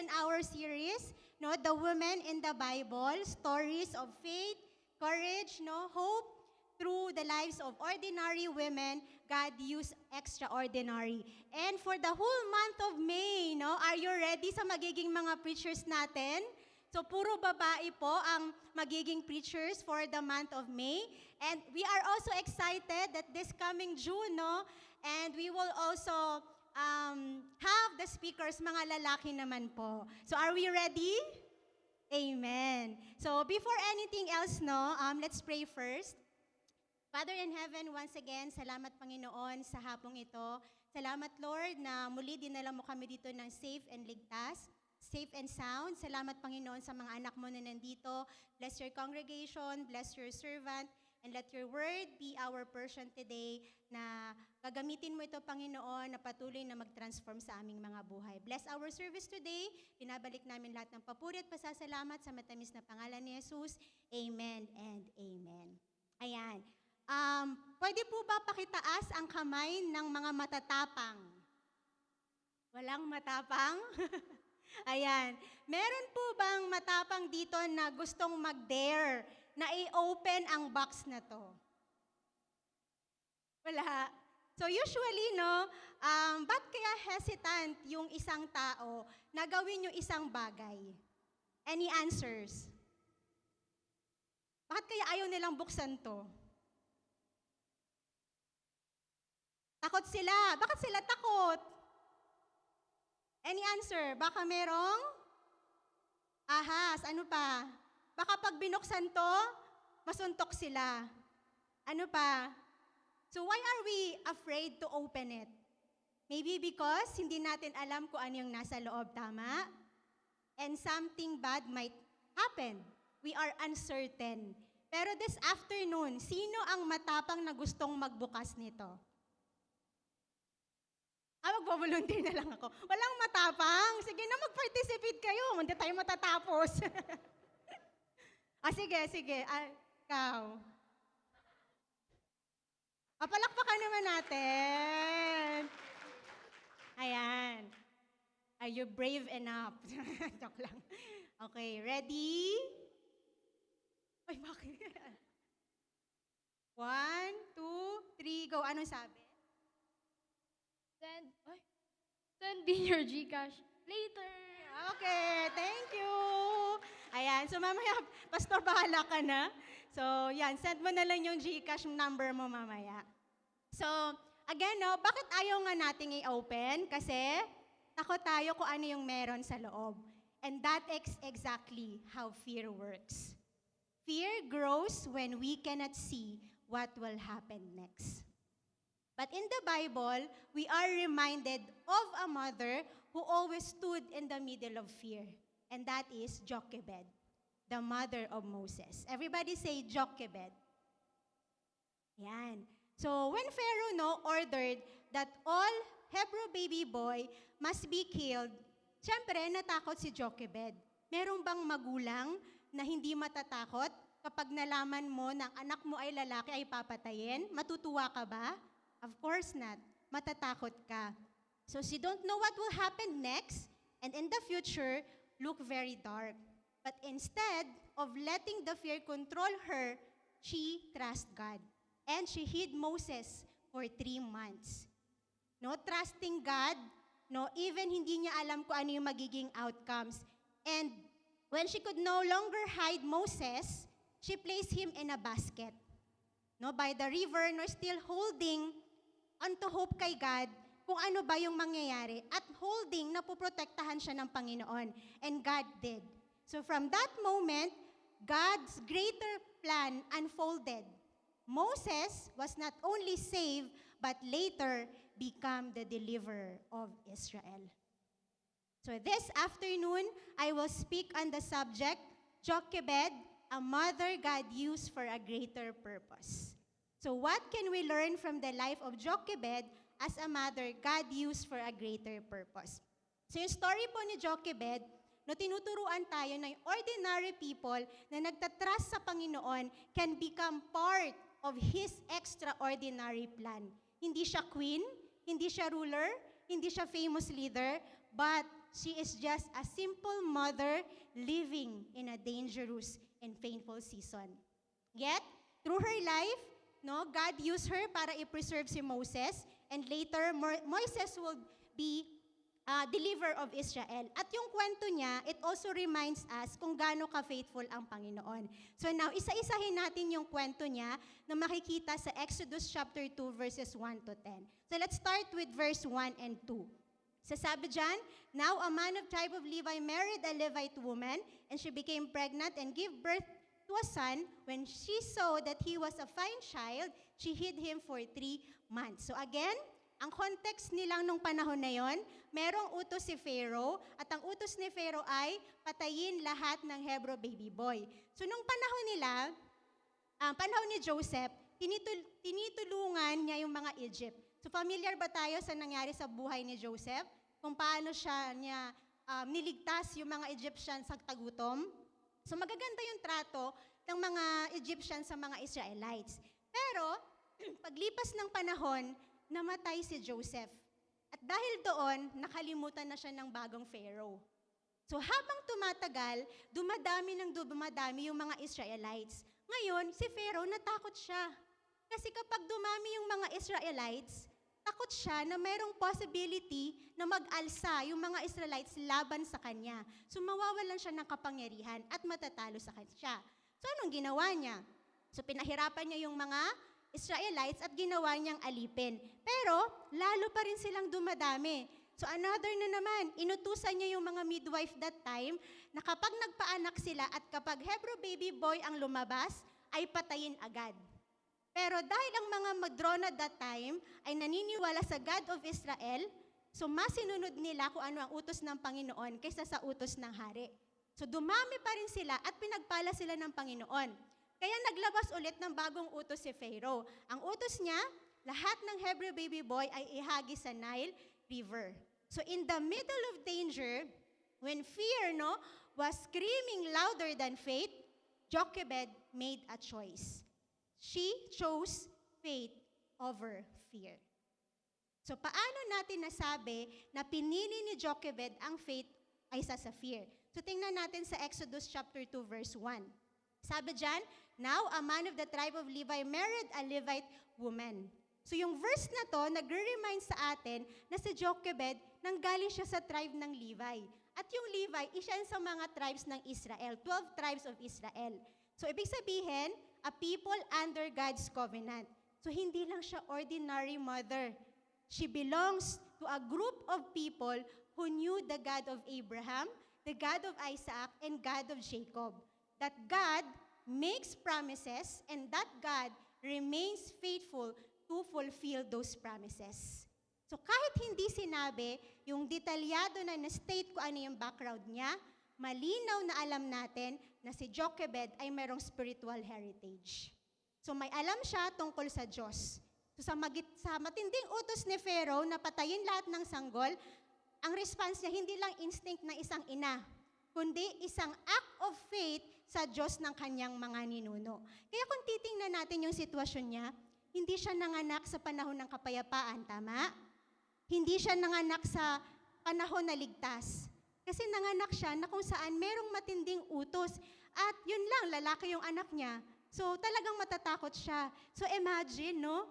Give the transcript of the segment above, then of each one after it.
on our series, no, The Women in the Bible, stories of faith, courage, no, hope. Through the lives of ordinary women, God used extraordinary. And for the whole month of May, no, are you ready sa magiging mga preachers natin? So puro babae po ang magiging preachers for the month of May. And we are also excited that this coming June, no, and we will also have the speakers, mga lalaki naman po. So are we ready? Amen. So before anything else, no, let's pray first. Father in heaven, once again, salamat Panginoon sa hapong ito. Salamat Lord na muli dinala mo kami dito ng safe and ligtas, safe and sound. Salamat Panginoon sa mga anak mo na nandito. Bless your congregation, bless your servant, and let your word be our portion today na gagamitin mo ito Panginoon na patuloy na mag-transform sa aming mga buhay. Bless our service today. Pinabalik namin lahat ng papuri at pasasalamat sa matamis na pangalan ni Jesus. Amen and amen. Ayan. Pwede po ba pakitaas ang kamay ng mga matatapang? Walang matapang? Ayan. Meron po bang matapang dito na gustong mag-dare na i-open ang box na to? Wala. So usually, no, ba't kaya hesitant yung isang tao na gawin yung isang bagay? Any answers? Bakit kaya ayaw nilang buksan to? Takot sila. Bakit sila takot? Any answer? Baka merong ahas. Ano pa? Baka pag binuksan to, masuntok sila. Ano pa? So why are we afraid to open it? Maybe because hindi natin alam kung ano yung nasa loob, tama? And something bad might happen. We are uncertain. Pero this afternoon, sino ang matapang na gustong magbukas nito? Magbo-volunteer na lang ako. Walang matapang. Sige na, mag-participate kayo. Hindi tayo matatapos. Sige. Ikaw. Palakpakan naman natin. Ayan. Are you brave enough? Joke lang. Okay, ready? Ay, bakit? 1, 2, 3, go. Anong sabi? Send in your GCash later. Okay, thank you. Ayan, so mamaya, Pastor, bahala ka na. So, yan, send mo na lang yung GCash number mo mamaya. So, again, no, bakit ayaw nga nating i-open? Kasi takot tayo kung ano yung meron sa loob. And that is exactly how fear works. Fear grows when we cannot see what will happen next. But in the Bible, we are reminded of a mother who always stood in the middle of fear. And that is Jochebed, the mother of Moses. Everybody say Jochebed. Yan. So when Pharaoh ordered that all Hebrew baby boy must be killed, syempre natakot si Jochebed. Meron bang magulang na hindi matatakot kapag nalaman mo na ang anak mo ay lalaki ay papatayin? Matutuwa ka ba? Of course not. Matatakot ka. So she don't know what will happen next, and in the future, look very dark. But instead of letting the fear control her, she trusted God. And she hid Moses for 3 months. No, trusting God, no, even hindi niya alam kung ano yung magiging outcomes. And when she could no longer hide Moses, she placed him in a basket. No, by the river, no, still holding onto hope kay God kung ano ba yung mangyayari at holding na puprotektahan siya ng Panginoon. And God did. So from that moment, God's greater plan unfolded. Moses was not only saved, but later become the deliverer of Israel. So this afternoon, I will speak on the subject, Jochebed, a mother God used for a greater purpose. So what can we learn from the life of Jochebed as a mother God used for a greater purpose? So yung story po ni Jochebed, no, tinuturuan tayo na yung ordinary people na nagtatrust sa Panginoon can become part of His extraordinary plan. Hindi siya queen, hindi siya ruler, hindi siya famous leader, but she is just a simple mother living in a dangerous and painful season. Yet, through her life, no, God used her para i-preserve si Moses, and later, Moises will be deliverer of Israel. At yung kwento niya, it also reminds us kung gaano ka-faithful ang Panginoon. So now, isa-isahin natin yung kwento niya na makikita sa Exodus chapter 2, verses 1 to 10. So let's start with verse 1 and 2. Sasabi dyan, now a man of tribe of Levi married a Levite woman, and she became pregnant and gave birth to a son. When she saw that he was a fine child, she hid him for 3 months. So again, ang context nilang nung panahon na yon, merong utos si Pharaoh, at ang utos ni Pharaoh ay patayin lahat ng Hebrew baby boy. So nung panahon nila, panahon ni Joseph, tinitulungan niya yung mga Egypt. So familiar ba tayo sa nangyari sa buhay ni Joseph? Kung paano niya niligtas yung mga Egyptians sa tagutom? So magaganda yung trato ng mga Egyptians sa mga Israelites. Pero paglipas ng panahon, namatay si Joseph. At dahil doon, nakalimutan na siya ng bagong Pharaoh. So habang tumatagal, dumadami yung mga Israelites. Ngayon, si Pharaoh natakot siya. Kasi kapag dumami yung mga Israelites, takot siya na mayroong possibility na mag-alsa yung mga Israelites laban sa kanya. So mawawalan siya ng kapangyarihan at matatalo sa kanya. So anong ginawa niya? So pinahirapan niya yung mga Israelites at ginawa niyang alipin. Pero lalo pa rin silang dumadami. So another na naman, inutusan niya yung mga midwife that time na kapag nagpaanak sila at kapag Hebrew baby boy ang lumabas, ay patayin agad. Pero dahil ang mga Madrona that time ay naniniwala sa God of Israel, so mas sinunod nila kung ano ang utos ng Panginoon kaysa sa utos ng hari. So dumami pa rin sila at pinagpala sila ng Panginoon. Kaya naglabas ulit ng bagong utos si Pharaoh. Ang utos niya, lahat ng Hebrew baby boy ay ihagi sa Nile River. So in the middle of danger, when fear was screaming louder than faith, Jochebed made a choice. She chose faith over fear. So paano natin nasabi na pinili ni Jochebed ang faith kaysa sa fear? So tingnan natin sa Exodus chapter 2 verse 1. Sabi dyan, now a man of the tribe of Levi married a Levite woman. So yung verse na to, nagre-remind sa atin na si Jochebed nanggaling siya sa tribe ng Levi. At yung Levi, isa sa mga tribes ng Israel, 12 tribes of Israel. So ibig sabihin, a people under God's covenant. So hindi lang siya ordinary mother. She belongs to a group of people who knew the God of Abraham, the God of Isaac, and God of Jacob. That God makes promises and that God remains faithful to fulfill those promises. So kahit hindi sinabi yung detalyado na na-state ko ano yung background niya, malinaw na alam natin na si Jochebed ay merong spiritual heritage. So may alam siya tungkol sa Diyos. So sa matinding utos ni Pharaoh na patayin lahat ng sanggol, ang response niya hindi lang instinct ng isang ina, kundi isang act of faith sa Diyos ng kanyang mga ninuno. Kaya kung titingnan natin yung sitwasyon niya, hindi siya nanganak sa panahon ng kapayapaan, tama? Hindi siya nanganak sa panahon na ligtas. Kasi nanganak siya na kung saan merong matinding utos. At yun lang, lalaki yung anak niya. So talagang matatakot siya. So imagine, 9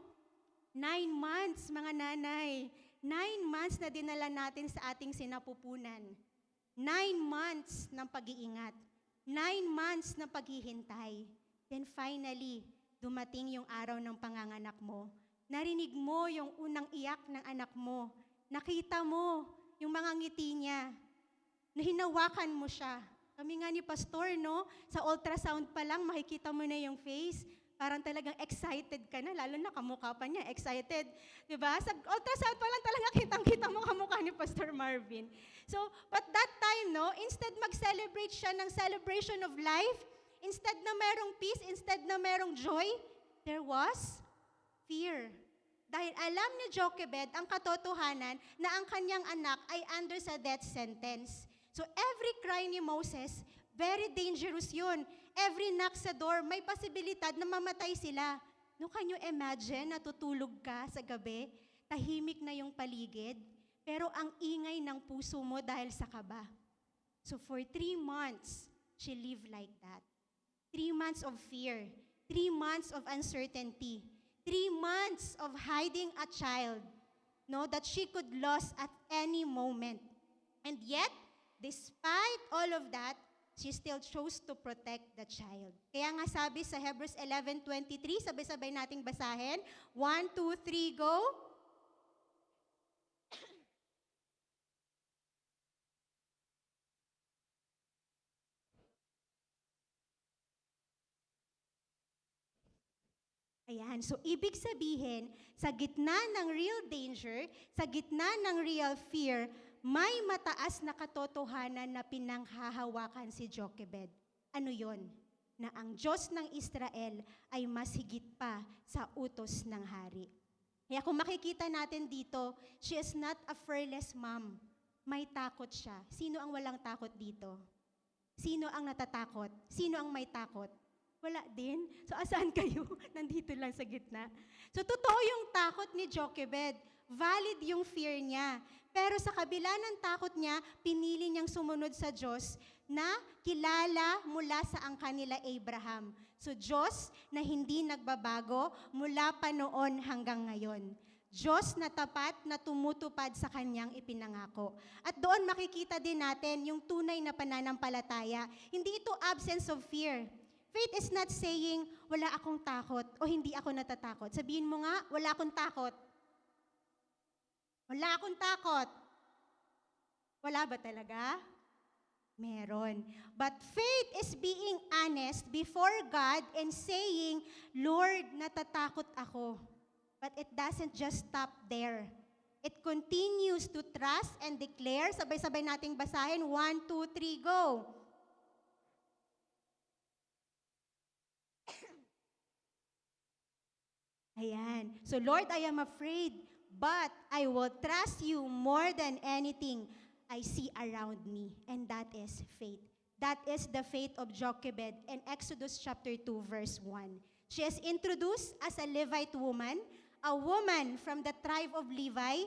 months, mga nanay. 9 months na dinala natin sa ating sinapupunan. 9 months ng pag-iingat. 9 months ng paghihintay. Then finally, dumating yung araw ng panganganak mo. Narinig mo yung unang iyak ng anak mo. Nakita mo yung mga ngiti niya. Hinawakan mo siya. Kami nga ni Pastor, sa ultrasound pa lang, makikita mo na yung face. Parang talagang excited ka na, lalo na kamukha pa niya, excited. Diba? Sa ultrasound pa lang talaga kitang-kita mo kamukha ni Pastor Marvin. So, but that time, instead mag-celebrate siya ng celebration of life, instead na merong peace, instead na merong joy, there was fear. Dahil alam ni Jochebed ang katotohanan na ang kanyang anak ay under sa death sentence. So every cry ni Moses, very dangerous yun. Every knock sa door, may posibilidad na mamatay sila. No, can you imagine, natutulog ka sa gabi, tahimik na yung paligid, pero ang ingay ng puso mo dahil sa kaba. So for 3 months, she lived like that. 3 months of fear, 3 months of uncertainty, 3 months of hiding a child, no, that she could lose at any moment. And yet, despite all of that, she still chose to protect the child. Kaya nga sabi sa Hebrews 11:23, sabay-sabay nating basahin. 1, 2, 3, go! Ayan, so ibig sabihin, sa gitna ng real danger, sa gitna ng real fear, may mataas na katotohanan na pinanghahawakan si Jochebed. Ano yon? Na ang Diyos ng Israel ay mas higit pa sa utos ng hari. Kaya kung makikita natin dito, she is not a fearless mom. May takot siya. Sino ang walang takot dito? Sino ang natatakot? Sino ang may takot? Wala din. So, asaan kayo? Nandito lang sa gitna. So, totoo yung takot ni Jochebed. Valid yung fear niya. Pero sa kabila ng takot niya, pinili niyang sumunod sa Diyos na kilala mula sa angkan nila Abraham. So, Diyos na hindi nagbabago mula pa noon hanggang ngayon. Diyos na tapat na tumutupad sa kanyang ipinangako. At doon makikita din natin yung tunay na pananampalataya. Hindi ito absence of fear. Faith is not saying, wala akong takot o hindi ako natatakot. Sabihin mo nga, wala akong takot. Wala akong takot. Wala ba talaga? Meron. But faith is being honest before God and saying, Lord, natatakot ako. But it doesn't just stop there. It continues to trust and declare. Sabay-sabay nating basahin. 1, 2, 3, go. Ayan. So Lord, I am afraid, but I will trust you more than anything I see around me. And that is faith. That is the faith of Jochebed in Exodus chapter 2, verse 1. She is introduced as a Levite woman, a woman from the tribe of Levi,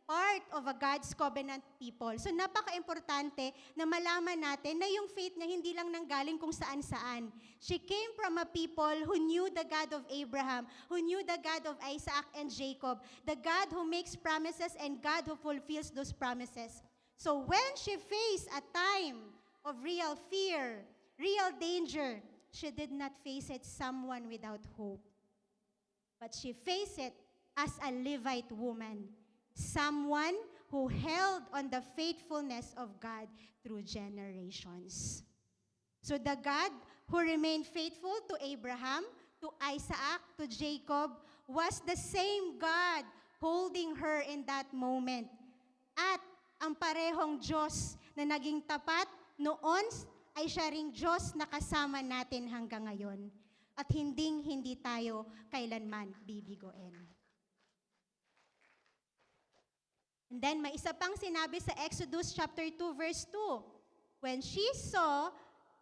part of a God's covenant people. So napaka-importante na malaman natin na yung faith niya hindi lang nanggaling kung saan-saan. She came from a people who knew the God of Abraham, who knew the God of Isaac and Jacob, the God who makes promises and God who fulfills those promises. So when she faced a time of real fear, real danger, she did not face it someone without hope. But she faced it as a Levite woman, someone who held on the faithfulness of God through generations. So the God who remained faithful to Abraham, to Isaac, to Jacob, was the same God holding her in that moment. At ang parehong Diyos na naging tapat noon ay siya ring Diyos na kasama natin hanggang ngayon. At hindi tayo kailanman bibigoin. And then, may isa pang sinabi sa Exodus chapter 2, verse 2. When she saw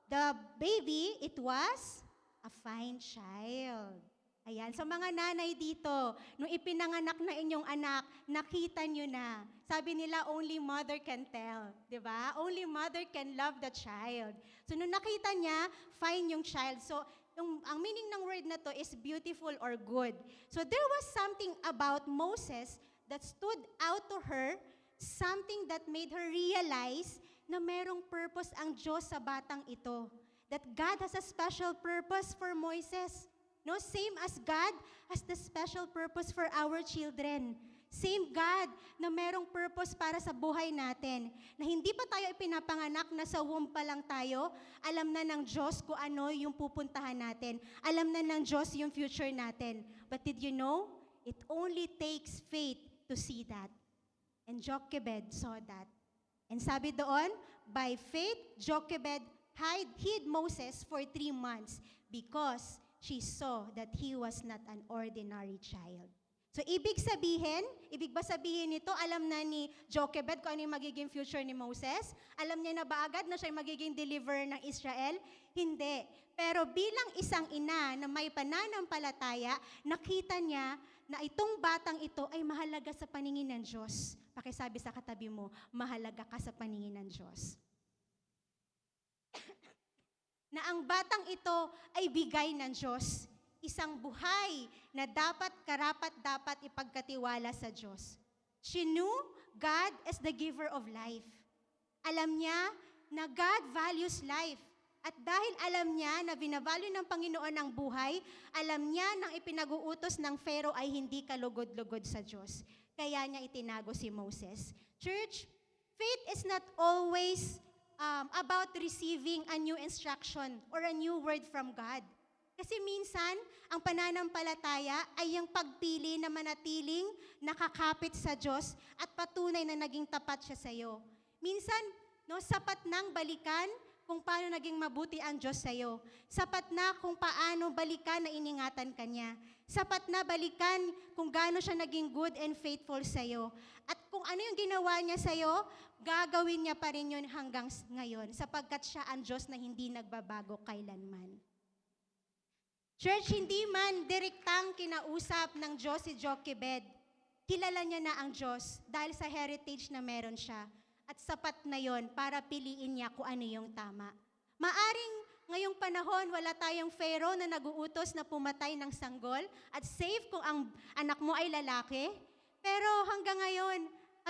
the baby, it was a fine child. Ayan, sa mga nanay dito, nung ipinanganak na inyong anak, nakita nyo na. Sabi nila, only mother can tell. Diba? Only mother can love the child. So, nung nakita niya, fine yung child. So, ang meaning ng word na to is beautiful or good. So, there was something about Moses that stood out to her, something that made her realize na merong purpose ang Diyos sa batang ito. That God has a special purpose for Moises. No, same as God has the special purpose for our children. Same God na merong purpose para sa buhay natin. Na hindi pa tayo ipinapanganak, nasa womb pa lang tayo, alam na ng Diyos kung ano yung pupuntahan natin. Alam na ng Diyos yung future natin. But did you know? It only takes faith to see that. And Jochebed saw that. And sabi doon, by faith, Jochebed hid Moses for 3 months because she saw that he was not an ordinary child. So, ibig ba sabihin nito, alam na ni Jochebed kung ano yung magiging future ni Moses? Alam niya na ba agad na siya yung magiging deliverer ng Israel? Hindi. Pero bilang isang ina na may pananampalataya, nakita niya na itong batang ito ay mahalaga sa paningin ng Diyos. Pakisabi sa katabi mo, mahalaga ka sa paningin ng Diyos. Na ang batang ito ay bigay ng Diyos. Isang buhay na dapat ipagkatiwala sa Diyos. She knew God as the giver of life. Alam niya na God values life. At dahil alam niya na binavalue ng Panginoon ang buhay, alam niya nang ipinag-uutos ng Pharaoh ay hindi kalugod-lugod sa Diyos. Kaya niya itinago si Moses. Church, faith is not always about receiving a new instruction or a new word from God. Kasi minsan, ang pananampalataya ay yung pagpili na manatiling nakakapit sa Diyos at patunay na naging tapat siya sa iyo. Minsan, sapat nang balikan kung paano naging mabuti ang Diyos sa iyo. Sapat na kung paano balikan na iningatan ka niya. Sapat na balikan kung gaano siya naging good and faithful sa iyo. At kung ano yung ginawa niya sa iyo, gagawin niya pa rin yun hanggang ngayon sapagkat siya ang Diyos na hindi nagbabago kailanman. Church, hindi man direktang kinausap ng Diyos si Jochebed, kilala niya na ang Diyos dahil sa heritage na meron siya. At sapat na yon para piliin niya kung ano yung tama. Maaring ngayong panahon, wala tayong Pharaoh na naguutos na pumatay ng sanggol at safe kung ang anak mo ay lalaki. Pero hanggang ngayon,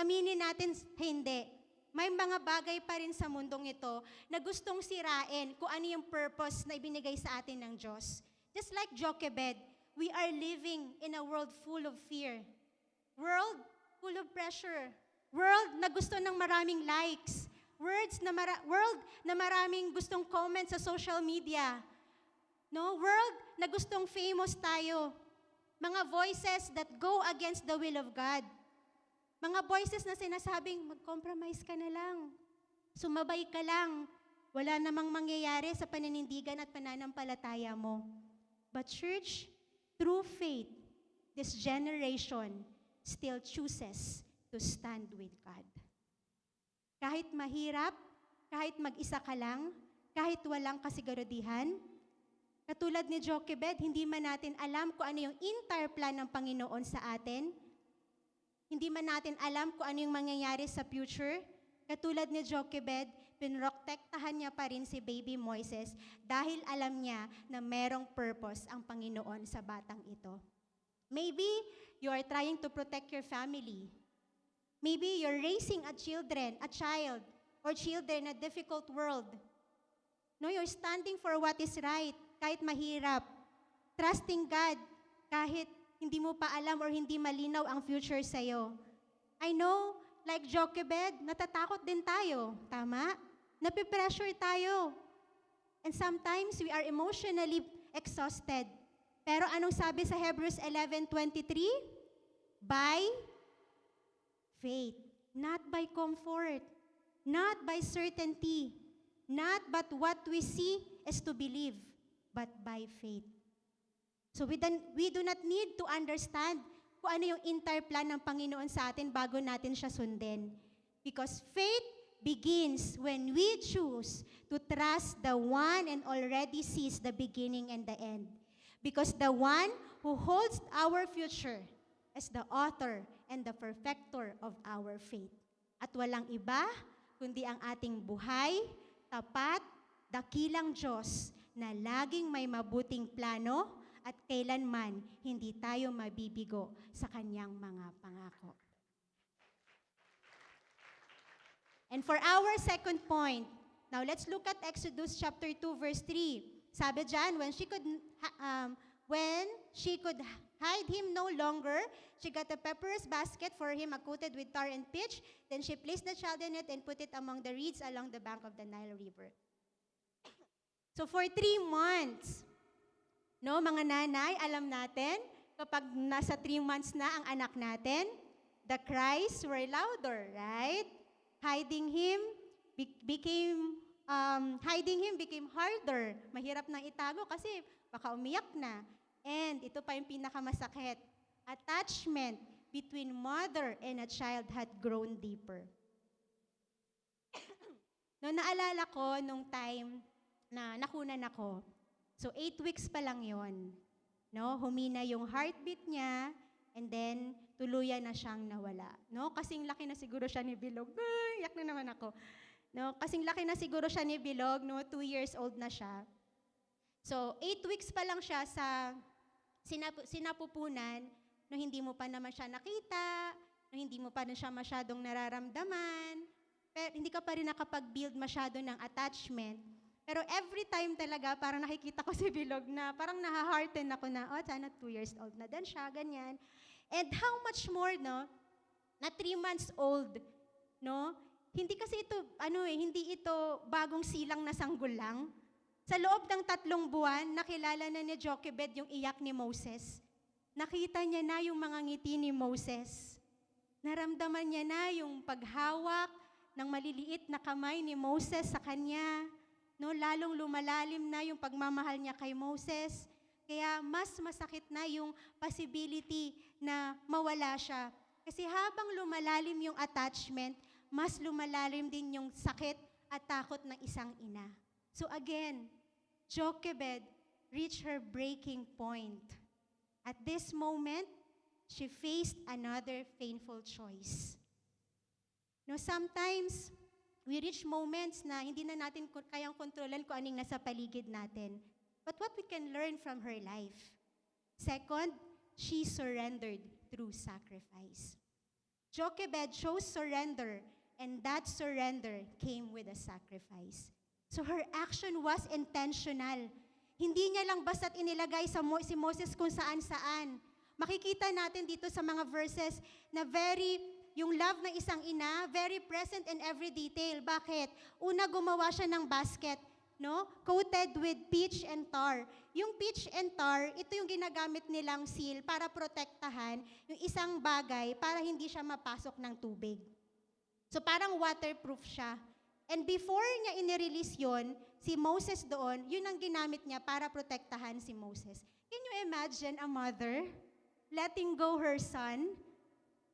aminin natin, hindi. May mga bagay pa rin sa mundong ito na gustong sirain kung ano yung purpose na ibinigay sa atin ng Diyos. Just like Jochebed, we are living in a world full of fear. World full of pressure. World na gusto ng maraming likes. World na maraming gustong comment sa social media. World na gustong famous tayo. Mga voices that go against the will of God. Mga voices na sinasabing, mag-compromise ka na lang. Sumabay ka lang. Wala namang mangyayari sa paninindigan at pananampalataya mo. But church, through faith, this generation still chooses to stand with God. Kahit mahirap, kahit mag-isa ka lang, kahit walang kasiguraduhan, katulad ni Jochebed, hindi man natin alam kung ano yung entire plan ng Panginoon sa atin. Hindi man natin alam kung ano yung mangyayari sa future. Katulad ni Jochebed, pinrotektahan niya pa rin si baby Moises dahil alam niya na merong purpose ang Panginoon sa batang ito. Maybe you are trying to protect your family. Maybe you're raising a child, or children in a difficult world. You're standing for what is right, kahit mahirap. Trusting God, kahit hindi mo pa alam or hindi malinaw ang future sa'yo. I know, like Jochebed, natatakot din tayo. Tama? Napipressure tayo. And sometimes we are emotionally exhausted. Pero anong sabi sa Hebrews 11:23? By faith, not by comfort, not by certainty, not but what we see is to believe, but by faith. So we do not need to understand kung ano yung entire plan ng Panginoon sa atin bago natin siya sundin. Because faith begins when we choose to trust the one and already sees the beginning and the end. Because the one who holds our future is the author and the perfecter of our faith. At walang iba, kundi ang ating buhay, tapat, dakilang Diyos na laging may mabuting plano at kailanman hindi tayo mabibigo sa kanyang mga pangako. And for our second point, now let's look at Exodus chapter 2 verse 3. Sabi dyan, when she could hide him no longer, she got a papyrus basket for him coated with tar and pitch. Then she placed the child in it and put it among the reeds along the bank of the Nile River. So for 3 months, mga nanay, alam natin, kapag nasa 3 months na ang anak natin, the cries were louder, right? Hiding him became harder. Mahirap nang itago kasi baka umiyak na. And ito pa yung pinakamasakit. Attachment between mother and a child had grown deeper. Naalala ko nung time na nakunan ako. So 8 weeks pa lang yon. Humina yung heartbeat niya, and then tuluyan na siyang nawala. No? Kasing laki na siguro siya ni Bilog. Ay, yak na naman ako. No? Kasing laki na siguro siya ni Bilog, no? 2 years old na siya. So, 8 weeks pa lang siya sa sinapupunan, no hindi mo pa naman siya nakita, no hindi mo pa rin siya masyadong nararamdaman, pero hindi ka pa rin nakapag-build masyado ng attachment. Pero every time talaga, parang nakikita ko si Bilog na parang naha-hearten ako na, oh, sana 2 years old na din siya, ganyan. And how much more, no, na 3 months old, no? Hindi kasi ito, hindi ito bagong silang na sanggol lang. Sa loob ng 3 buwan, nakilala na ni Jochebed yung iyak ni Moses. Nakita niya na yung mga ngiti ni Moses. Naramdaman niya na yung paghawak ng maliliit na kamay ni Moses sa kanya. No, lalong lumalalim na yung pagmamahal niya kay Moses. Kaya mas masakit na yung possibility na mawala siya. Kasi habang lumalalim yung attachment, mas lumalalim din yung sakit at takot ng isang ina. So again, Jochebed reached her breaking point. At this moment, she faced another painful choice. No, sometimes, we reach moments na hindi na natin kayang kontrolan kung anong nasa paligid natin. But what we can learn from her life? Second, she surrendered through sacrifice. Jochebed chose surrender, and that surrender came with a sacrifice. So her action was intentional. Hindi niya lang basta't inilagay si Moses kung saan-saan. Makikita natin dito sa mga verses na yung love ng isang ina, very present in every detail. Bakit? Una, gumawa siya ng basket, no? Coated with pitch and tar. Yung pitch and tar, ito yung ginagamit nilang seal para protektahan yung isang bagay para hindi siya mapasok ng tubig. So parang waterproof siya. And before niya inirelease yon, si Moses doon, yun ang ginamit niya para protektahan si Moses. Can you imagine a mother letting go her son,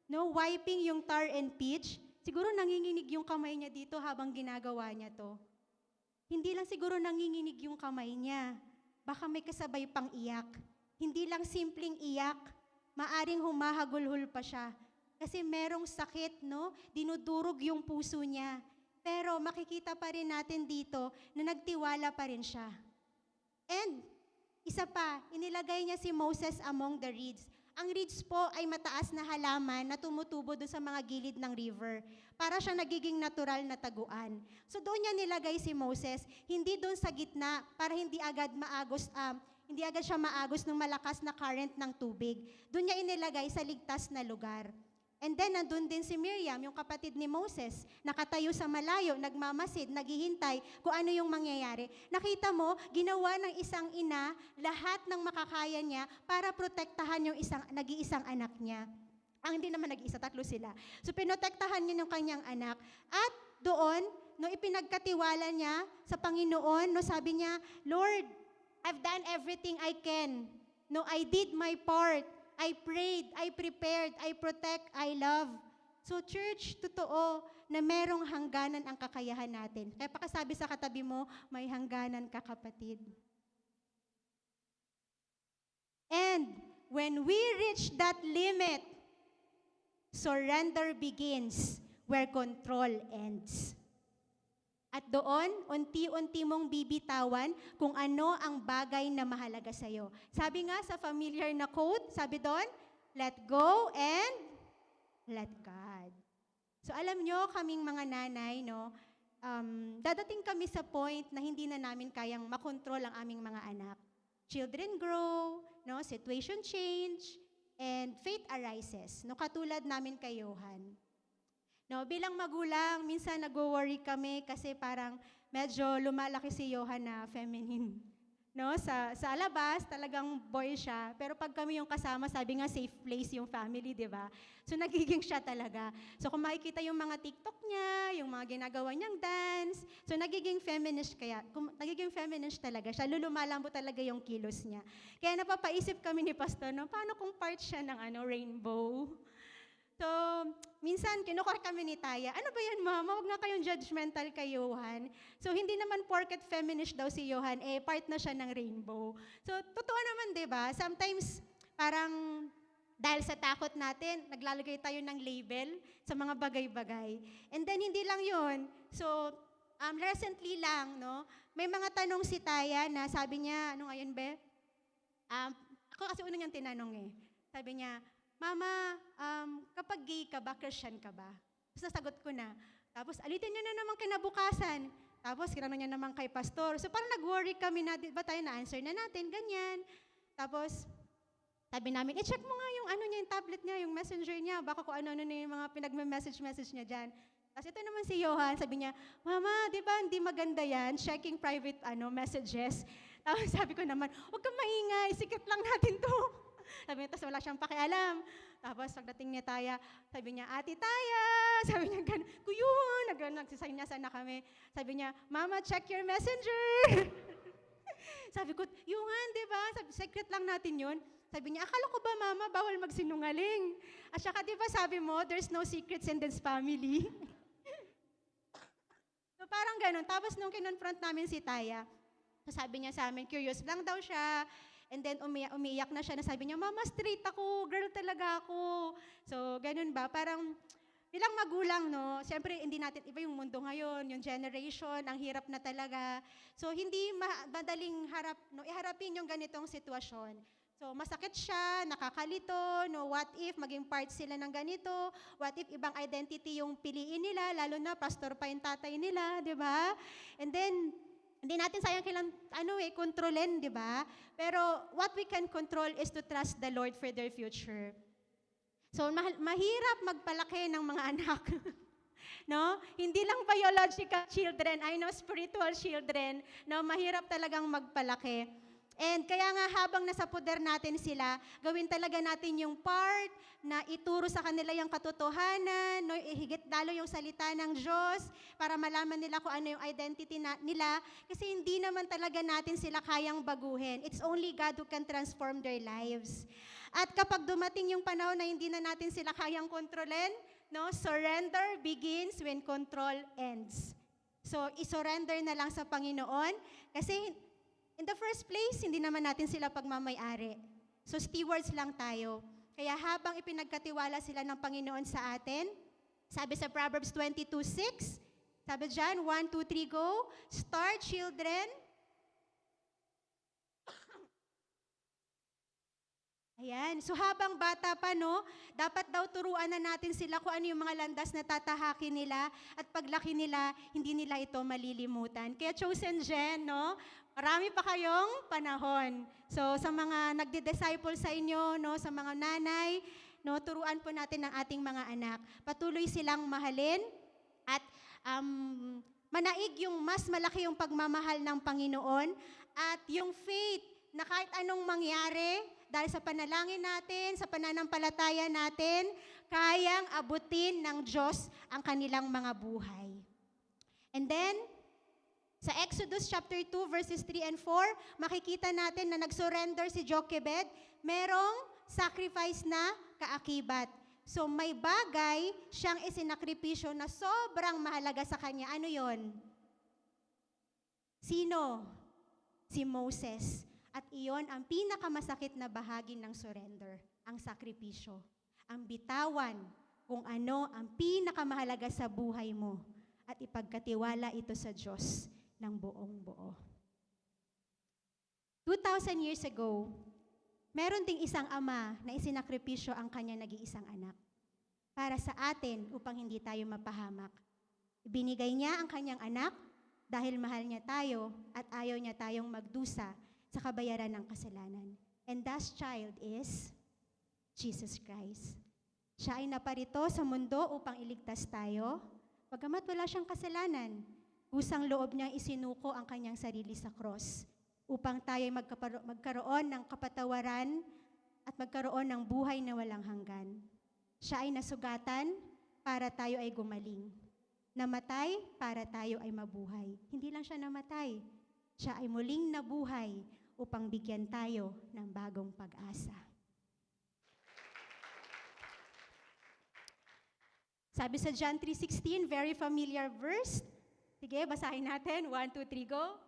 no, wiping yung tar and pitch? Siguro nanginginig yung kamay niya dito habang ginagawa niya to. Hindi lang siguro nanginginig yung kamay niya. Baka may kasabay pang iyak. Hindi lang simpleng iyak, maaring humahagulhol pa siya. Kasi merong sakit, no? Dinudurog yung puso niya. Pero makikita pa rin natin dito na nagtiwala pa rin siya. And isa pa, inilagay niya si Moses among the reeds. Ang reeds po ay mataas na halaman na tumutubo doon sa mga gilid ng river. Para siya nagiging natural na taguan. So doon niya nilagay si Moses, hindi doon sa gitna para hindi agad siya maagos ng malakas na current ng tubig. Doon niya inilagay sa ligtas na lugar. And then, nandun din si Miriam, yung kapatid ni Moses, nakatayo sa malayo, nagmamasid, naghihintay kung ano yung mangyayari. Nakita mo, ginawa ng isang ina lahat ng makakaya niya para protektahan yung nag-iisang anak niya. Hindi naman nag-iisa, 3 sila. So, pinotektahan niya yung kanyang anak. At doon, no, ipinagkatiwala niya sa Panginoon, no, sabi niya, Lord, I've done everything I can. No, I did my part. I prayed, I prepared, I protect, I love. So church, totoo na merong hangganan ang kakayahan natin. Kaya pakasabi sa katabi mo, may hangganan ka, kapatid. And when we reach that limit, surrender begins where control ends. At doon, unti-unti mong bibitawan kung ano ang bagay na mahalaga sa'yo. Sabi nga sa familiar na quote, sabi doon, let go and let God. So alam nyo, kaming mga nanay, no, dadating kami sa point na hindi na namin kayang makontrol ang aming mga anak. Children grow, no, situation change, and faith arises. No, katulad namin kay Johan. No, bilang magulang, minsan nag-worry kami kasi parang medyo lumalaki si Johan na feminine. No, sa labas, talagang boy siya. Pero pag kami yung kasama, sabi nga safe place yung family, di ba? So nagiging siya talaga. So kung makikita yung mga TikTok niya, yung mga ginagawa niyang dance, so nagiging feminist talaga siya. Lulumalambot talaga yung kilos niya. Kaya napapaisip kami ni Pastor, no, paano kung part siya ng rainbow? So, minsan, kinukor kami ni Taya, ano ba yan, mama? Huwag nga kayong judgmental kay Johan. So, hindi naman porket feminist daw si Johan, part na siya ng rainbow. So, totoo naman, di ba? Sometimes, parang Dahil sa takot natin, naglalagay tayo ng label sa mga bagay-bagay. And then, hindi lang yun. So, recently lang, no, may mga tanong si Taya na sabi niya, ano ngayon, be? Ako kasi una niyang tinanong eh. Sabi niya, Mama, kapag gay ka ba, Christian ka ba? Tapos nasagot ko na. Tapos, alitin niya na naman kinabukasan. Tapos, kinano niya naman kay pastor. So, parang nag-worry kami na, di ba tayo na-answer na natin, ganyan. Tapos, sabi namin, check mo nga yung ano niya, yung tablet niya, yung messenger niya. Baka kung ano-ano na yung mga pinag-message niya dyan. Tapos ito naman si Johan, sabi niya, Mama, di ba hindi maganda yan, checking private messages. Tapos sabi ko naman, huwag kang maingay, sikip lang natin to. Sabi niya, tapos wala siyang pakialam. Tapos pagdating niya Taya, sabi niya, Ate Taya, sabi niya gano'n, Kuyun, nagsisign niya sana kami. Sabi niya, Mama, check your messenger. Sabi ko, Johan, di ba? Sabi, secret lang natin yun. Sabi niya, akala ko ba, Mama, bawal magsinungaling? At saka, di ba sabi mo, there's no secrets in this family. So, parang ganun. Tapos, nung kinonfront namin si Taya, sabi niya sa amin, curious lang daw siya. And then, umiiyak na siya na sabi niya, Mama, straight ako, girl talaga ako. So, ganun ba? Parang, bilang magulang, no, siyempre, hindi natin, iba yung mundo ngayon, yung generation, ang hirap na talaga. So, hindi madaling iharapin yung ganitong sitwasyon. So, masakit siya, nakakalito, no, what if maging part sila ng ganito, what if ibang identity yung piliin nila, lalo na pastor pa yung tatay nila, di ba? And then, hindi natin sayang kontrolin, di ba? Pero, what we can control is to trust the Lord for their future. So, mahirap magpalaki ng mga anak. No? Hindi lang biological children, I know spiritual children, no? Mahirap talagang magpalaki. And kaya nga habang nasa poder natin sila, gawin talaga natin yung part na ituro sa kanila yung katotohanan, no, ihigit lalo yung salita ng Diyos para malaman nila kung ano yung identity nila kasi hindi naman talaga natin sila kayang baguhin. It's only God who can transform their lives. At kapag dumating yung panahon na hindi na natin sila kayang kontrolin, no, surrender begins when control ends. So, isurrender na lang sa Panginoon kasi in the first place, hindi naman natin sila pagmamay-ari. So, stewards lang tayo. Kaya habang ipinagkatiwala sila ng Panginoon sa atin, sabi sa Proverbs 22:6, sabi dyan, 1, 2, 3, go. Start, children. Ayan. So habang bata pa, no, dapat daw turuan na natin sila kung ano yung mga landas na tatahakin nila at paglaki nila, hindi nila ito malilimutan. Kaya chosen gen, no, marami pa kayong panahon. So sa mga nagdi-disciple sa inyo, no, sa mga nanay, no, turuan po natin ang ating mga anak. Patuloy silang mahalin at manaig yung mas malaki yung pagmamahal ng Panginoon at yung faith na kahit anong mangyari, dahil sa panalangin natin, sa pananampalataya natin, kayang abutin ng Diyos ang kanilang mga buhay. And then, sa Exodus chapter 2, verses 3 and 4, makikita natin na nag-surrender si Jochebed, merong sacrifice na kaakibat. So may bagay siyang isinakripisyo na sobrang mahalaga sa kanya. Ano yon? Sino? Si Moses. At iyon ang pinakamasakit na bahagi ng surrender, ang sakripisyo. Ang bitawan kung ano ang pinakamahalaga sa buhay mo at ipagkatiwala ito sa Diyos ng buong buo. 2,000 years ago, meron ding isang ama na isinakripisyo ang kanya nag-iisang anak para sa atin upang hindi tayo mapahamak. Ibinigay niya ang kanyang anak dahil mahal niya tayo at ayaw niya tayong magdusa sa kabayaran ng kasalanan. And that child is Jesus Christ. Siya ay naparito sa mundo upang iligtas tayo, bagamat wala siyang kasalanan. Kusang loob niyang isinuko ang kanyang sarili sa cross upang tayo ay magkaroon ng kapatawaran at magkaroon ng buhay na walang hanggan. Siya ay nasugatan para tayo ay gumaling. Namatay para tayo ay mabuhay. Hindi lang siya namatay, siya ay muling nabuhay upang bigyan tayo ng bagong pag-asa. Sabi sa John 3:16, very familiar verse. Sige, basahin natin. 1, 2, 3, go.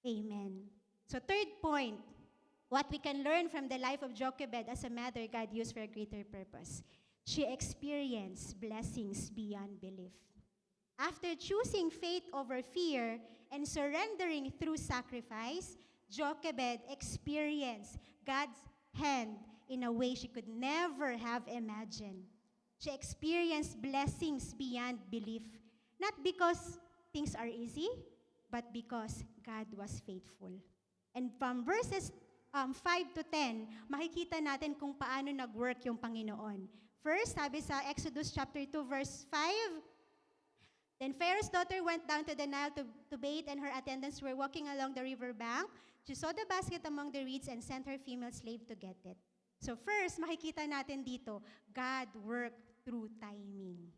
Amen. So third point, what we can learn from the life of Jochebed as a mother God used for a greater purpose. She experienced blessings beyond belief. After choosing faith over fear and surrendering through sacrifice, Jochebed experienced God's hand in a way she could never have imagined. She experienced blessings beyond belief, not because things are easy, but because God was faithful. And from verses 5 to 10, makikita natin kung paano nag-work yung Panginoon. First, sabi sa Exodus chapter 2, verse 5, then Pharaoh's daughter went down to the Nile to bathe, and her attendants were walking along the river bank. She saw the basket among the reeds and sent her female slave to get it. So first, makikita natin dito, God worked through timing.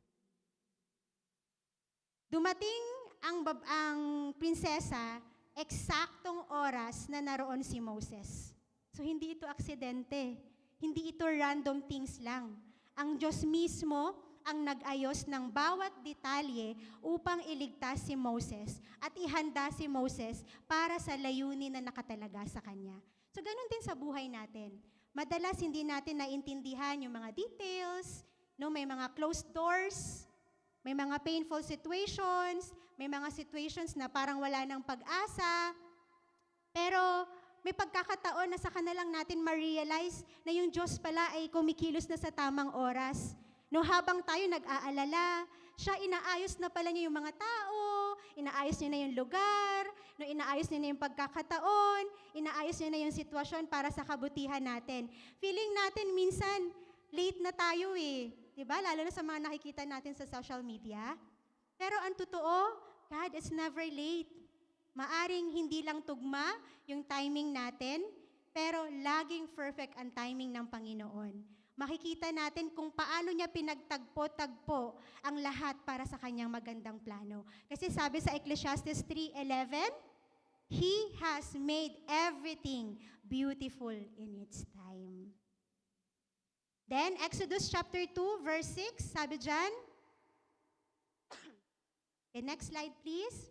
Dumating ang prinsesa, eksaktong oras na naroon si Moses. So hindi ito aksidente, hindi ito random things lang. Ang Diyos mismo ang nag-ayos ng bawat detalye upang iligtas si Moses at ihanda si Moses para sa layunin na nakatalaga sa kanya. So ganun din sa buhay natin. Madalas hindi natin naintindihan yung mga details, no, may mga closed doors, may mga painful situations, may mga situations na parang wala ng pag-asa. Pero may pagkakataon na saka na lang natin ma-realize na yung Diyos pala ay kumikilos na sa tamang oras. No, habang tayo nag-aalala, siya inaayos na pala niya yung mga tao, inaayos niya na yung lugar, no, inaayos niya na yung pagkakataon, inaayos niya na yung sitwasyon para sa kabutihan natin. Feeling natin minsan, late na tayo eh. Diba? Lalo na sa mga nakikita natin sa social media. Pero ang totoo, God is never late. Maaring hindi lang tugma yung timing natin, pero laging perfect ang timing ng Panginoon. Makikita natin kung paano niya pinagtagpo-tagpo ang lahat para sa kanyang magandang plano. Kasi sabi sa Ecclesiastes 3:11, He has made everything beautiful in its time. Then, Exodus chapter 2, verse 6, sabi dyan. Okay, next slide, please.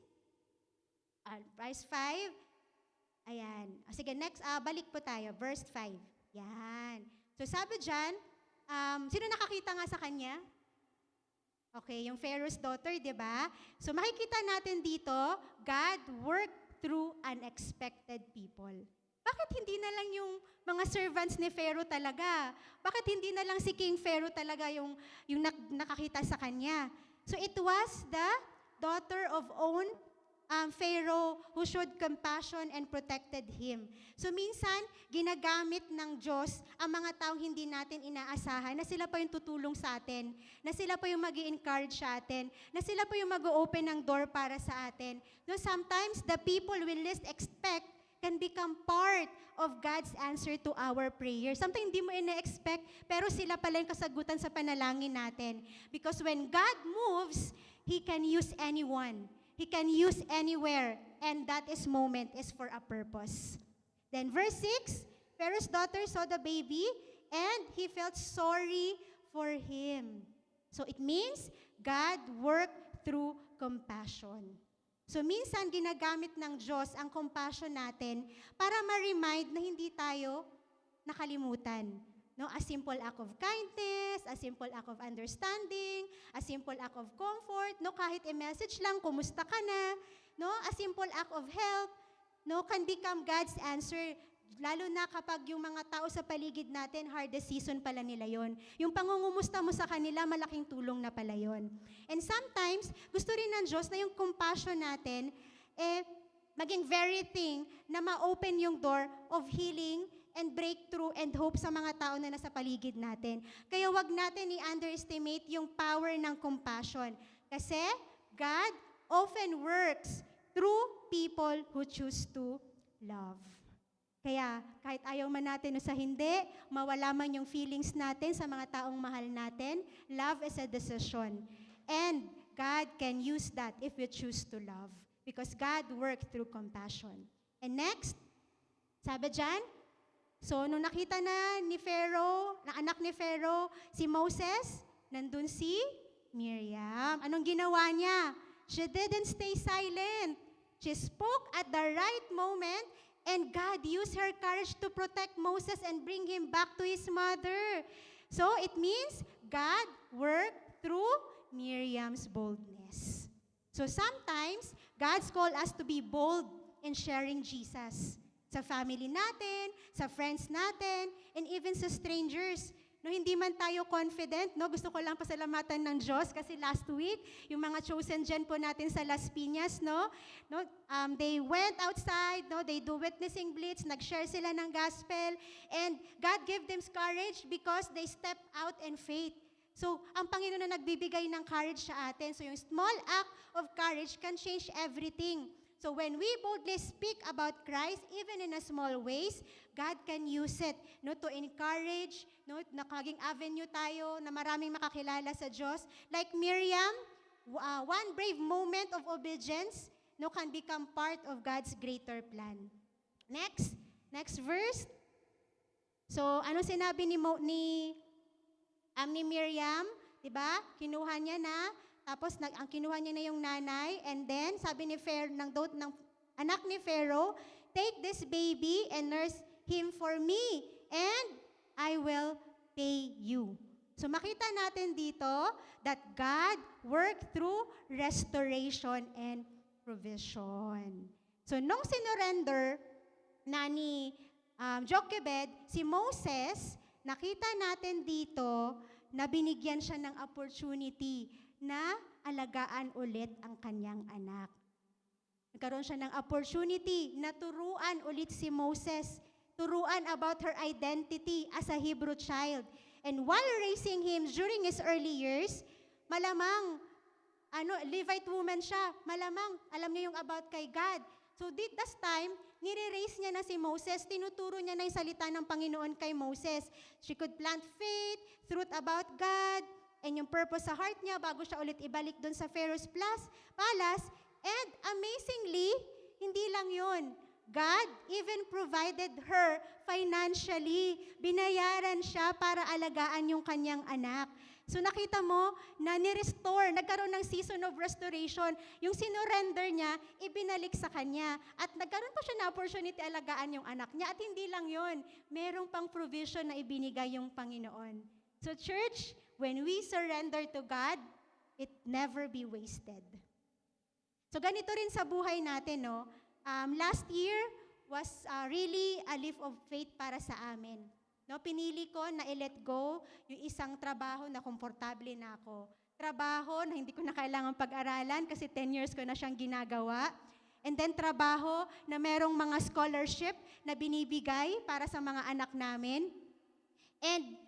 Verse 5. Ayan. Sige, next, balik po tayo. Verse 5. Yan. So, sabi dyan, sino nakakita nga sa kanya? Okay, yung Pharaoh's daughter, di ba? So, makikita natin dito, God worked through unexpected people. Bakit hindi na lang yung mga servants ni Pharaoh talaga? Bakit hindi na lang si King Pharaoh talaga yung nakakita sa kanya? So it was the daughter of On, Pharaoh who showed compassion and protected him. So minsan, ginagamit ng Diyos ang mga taong hindi natin inaasahan na sila pa yung tutulong sa atin, na sila pa yung mag-i-encourage sa atin, na sila pa yung mag-open ng door para sa atin. No, sometimes, the people we least expect can become part of God's answer to our prayer. Something hindi mo ina-expect, pero sila pala yung kasagutan sa panalangin natin. Because when God moves, He can use anyone. He can use anywhere. And that moment is for a purpose. Then verse 6, Pharaoh's daughter saw the baby, and he felt sorry for him. So it means, God worked through compassion. So minsan ginagamit ng Diyos ang compassion natin para ma-remind na hindi tayo nakalimutan. No, a simple act of kindness, a simple act of understanding, a simple act of comfort, no, kahit i-message lang, kumusta ka na, no, a simple act of help, no, can become God's answer. Lalo na kapag yung mga tao sa paligid natin, hardest season pala nila yon. Yung pangungumusta mo sa kanila, malaking tulong na pala yon. And sometimes, gusto rin ng Diyos na yung compassion natin, maging very thing na ma-open yung door of healing and breakthrough and hope sa mga tao na nasa paligid natin. Kaya wag natin i-underestimate yung power ng compassion. Kasi God often works through people who choose to love. Kaya kahit ayaw man natin o sa hindi, mawala man yung feelings natin sa mga taong mahal natin, love is a decision. And God can use that if we choose to love. Because God worked through compassion. And next, sabi dyan, so nung nakita na ni Pharaoh, na anak ni Pharaoh, si Moses, nandun si Miriam. Anong ginawa niya? She didn't stay silent. She spoke at the right moment, and God used her courage to protect Moses and bring him back to his mother. So it means God worked through Miriam's boldness. So sometimes, God's call us to be bold in sharing Jesus. Sa family natin, sa friends natin, and even sa strangers. No, hindi man tayo confident, no? Gusto ko lang pasalamatan ng Diyos kasi last week, yung mga chosen gen po natin sa Las Piñas, they went outside, they do witnessing blitz, nag-share sila ng gospel, and God gave them courage because they stepped out in faith. So, ang Panginoon na nagbibigay ng courage sa atin. So, yung small act of courage can change everything. So when we boldly speak about Christ, even in a small ways, God can use it to encourage, nakaging avenue tayo na maraming makakilala sa Diyos. Like Miriam, one brave moment of obedience can become part of God's greater plan. Next verse. So ano sinabi ni Miriam, 'di ba? Kinuha niya na. Tapos ang kinuha niya na yung nanay, and then sabi ni ng anak ni Pharaoh, "Take this baby and nurse him for me, and I will pay you." So makita natin dito that God worked through restoration and provision. So nung sinurrender na ni Jochebed, si Moses, nakita natin dito na binigyan siya ng opportunity na alagaan ulit ang kanyang anak. Nagkaroon siya ng opportunity na turuan ulit si Moses, turuan about her identity as a Hebrew child. And while raising him during his early years, malamang, Levite woman siya, malamang, alam niya yung about kay God. So this time, nire-raise niya na si Moses, tinuturo niya na yung salita ng Panginoon kay Moses. She could plant faith, truth about God, and yung purpose sa heart niya bago siya ulit ibalik doon sa Pharaoh's palace. And amazingly, hindi lang yun. God even provided her financially. Binayaran siya para alagaan yung kanyang anak. So nakita mo na ni-restore, nagkaroon ng season of restoration. Yung sinurrender niya, ibinalik sa kanya. At nagkaroon pa siya na opportunity alagaan yung anak niya. At hindi lang yun, merong pang provision na ibinigay yung Panginoon. So church, when we surrender to God, it never be wasted. So ganito rin sa buhay natin, last year was really a leap of faith para sa amin. Pinili ko na i-let go yung isang trabaho na komportable na ako. Trabaho na hindi ko na kailangan pag-aralan kasi 10 years ko na siyang ginagawa. And then trabaho na merong mga scholarship na binibigay para sa mga anak namin. And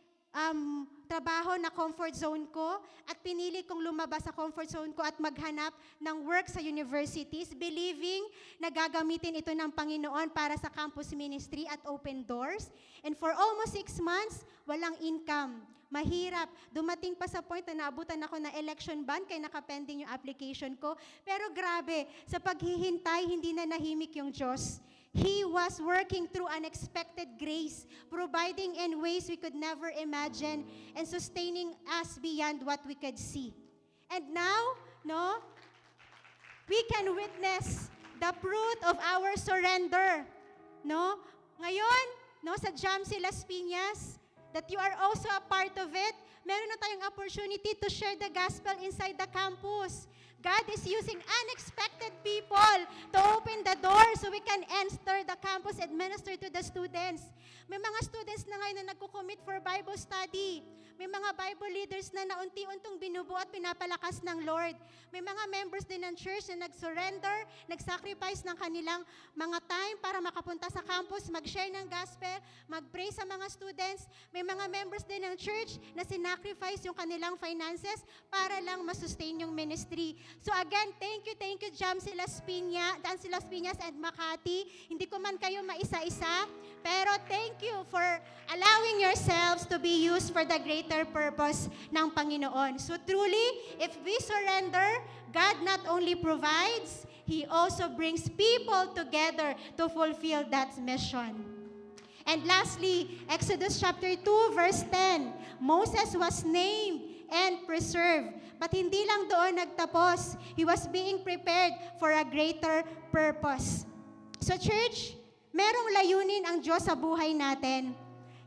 trabaho na comfort zone ko at pinili kong lumabas sa comfort zone ko at maghanap ng work sa universities, believing na gagamitin ito ng Panginoon para sa campus ministry at open doors. And for almost 6 months, walang income. Mahirap. Dumating pa sa point na naabutan ako ng election ban kaya nakapending yung application ko. Pero grabe, sa paghihintay, hindi na nahimik yung Diyos. He was working through unexpected grace, providing in ways we could never imagine, and sustaining us beyond what we could see. And now, we can witness the fruit of our surrender. Ngayon, sa Jamsi Las Piñas, that you are also a part of it, meron na tayong opportunity to share the gospel inside the campus. God is using unexpected people to open the door so we can enter the campus and minister to the students. May mga students na ngayon na nagko-commit for Bible study. May mga Bible leaders na naunti-untong binubuo at pinapalakas ng Lord. May mga members din ng church na nag-surrender, nag-sacrifice ng kanilang mga time para makapunta sa campus, mag-share ng gospel, mag-pray sa mga students. May mga members din ng church na sinacrifice yung kanilang finances para lang masustain yung ministry. So again, thank you Jamsi Las Piñas and Makati. Hindi ko man kayo maisa-isa, pero thank you for allowing yourselves to be used for the greater purpose ng Panginoon. So truly, if we surrender, God not only provides, He also brings people together to fulfill that mission. And lastly, Exodus chapter 2, verse 10, Moses was named and preserved. But hindi lang doon nagtapos. He was being prepared for a greater purpose. So church, merong layunin ang Diyos sa buhay natin.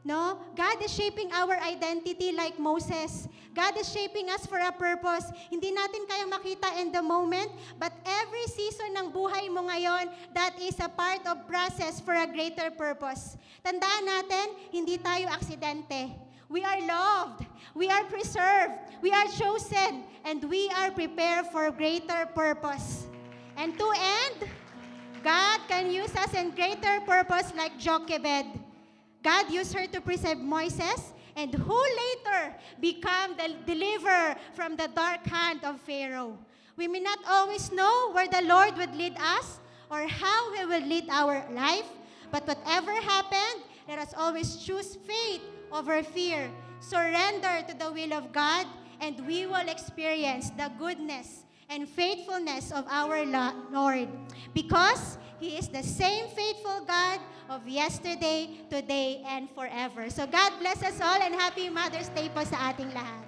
No? God is shaping our identity like Moses. God is shaping us for a purpose. Hindi natin kaya makita in the moment, but every season ng buhay mo ngayon, that is a part of process for a greater purpose. Tandaan natin, hindi tayo aksidente. We are loved. We are preserved. We are chosen. And we are prepared for greater purpose. And to end, God can use us in greater purpose like Jochebed. God used her to preserve Moses, and who later become the deliverer from the dark hand of Pharaoh. We may not always know where the Lord would lead us or how He will lead our life, but whatever happened, let us always choose faith over fear, surrender to the will of God, and we will experience the goodness and faithfulness of our Lord. Because He is the same faithful God of yesterday, today, and forever. So God bless us all and happy Mother's Day po sa ating lahat.